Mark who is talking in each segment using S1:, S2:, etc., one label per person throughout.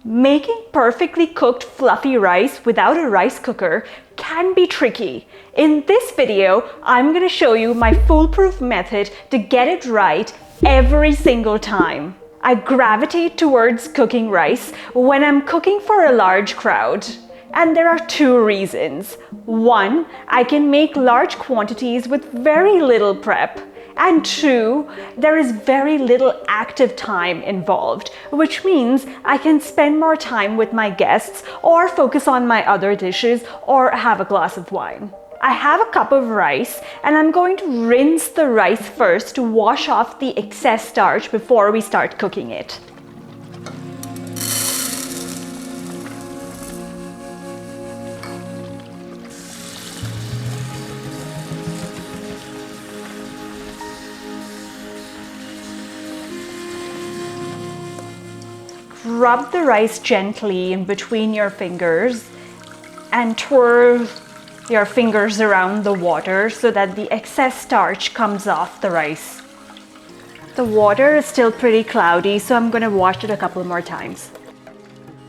S1: Making perfectly cooked fluffy rice without a rice cooker can be tricky. In this video, I'm going to show you my foolproof method to get it right every single time. I gravitate towards cooking rice when I'm cooking for a large crowd. And there are two reasons. One, I can make large quantities with very little prep. And two, there is very little active time involved, which means I can spend more time with my guests or focus on my other dishes or have a glass of wine. I have a cup of rice and I'm going to rinse the rice first to wash off the excess starch before we start cooking it. Rub the rice gently in between your fingers and twirl your fingers around the water so that the excess starch comes off the rice. The water is still pretty cloudy, so I'm going to wash it a couple more times.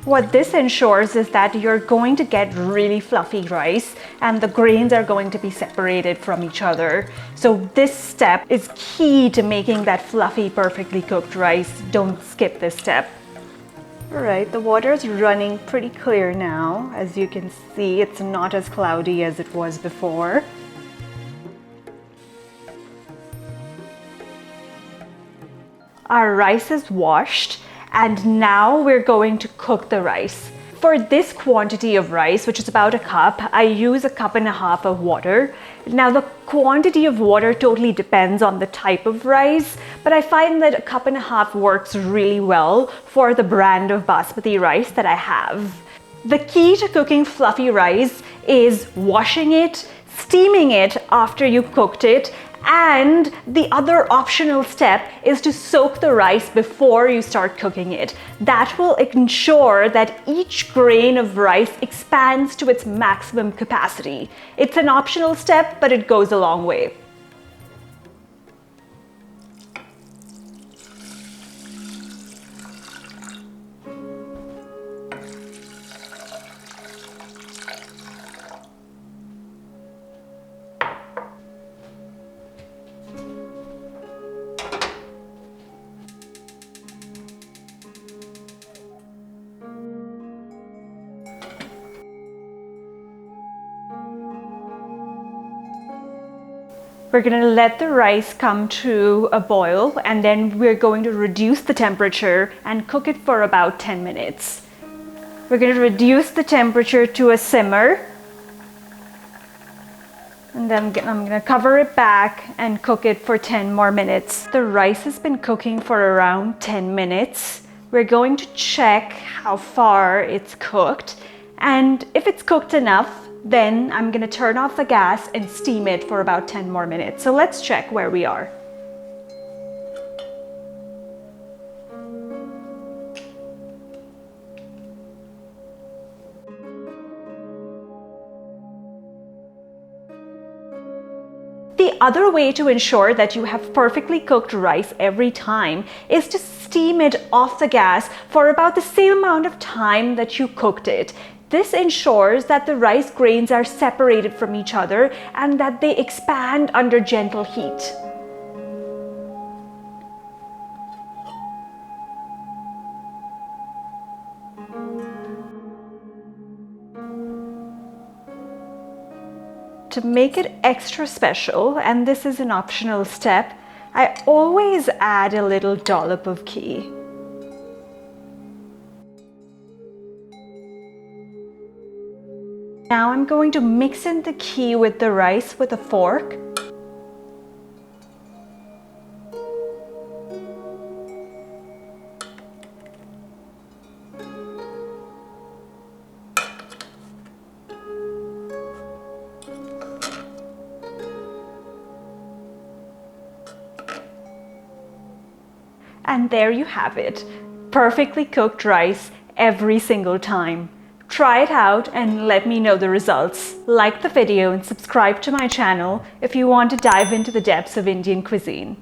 S1: What this ensures is that you're going to get really fluffy rice and the grains are going to be separated from each other. So this step is key to making that fluffy, perfectly cooked rice. Don't skip this step. Alright, the water is running pretty clear now. As you can see, it's not as cloudy as it was before. Our rice is washed and now we're going to cook the rice. For this quantity of rice, which is about a cup, I use 1.5 cups of water. Now the quantity of water totally depends on the type of rice, but I find that 1.5 cups works really well for the brand of Basmati rice that I have. The key to cooking fluffy rice is washing it, steaming it after you've cooked it, and the other optional step is to soak the rice before you start cooking it. That will ensure that each grain of rice expands to its maximum capacity. It's an optional step, but it goes a long way. We're going to let the rice come to a boil and then we're going to reduce the temperature and cook it for about 10 minutes. We're going to reduce the temperature to a simmer and then I'm going to cover it back and cook it for 10 more minutes. The rice has been cooking for around 10 minutes. We're going to check how far it's cooked, and if it's cooked enough, then I'm going to turn off the gas and steam it for about 10 more minutes. So let's check where we are. The other way to ensure that you have perfectly cooked rice every time is to steam it off the gas for about the same amount of time that you cooked it. This ensures that the rice grains are separated from each other and that they expand under gentle heat. To make it extra special, and this is an optional step, I always add a little dollop of ghee. Now I'm going to mix in the ghee with the rice with a fork. And there you have it, perfectly cooked rice every single time. Try it out and let me know the results. Like the video and subscribe to my channel if you want to dive into the depths of Indian cuisine.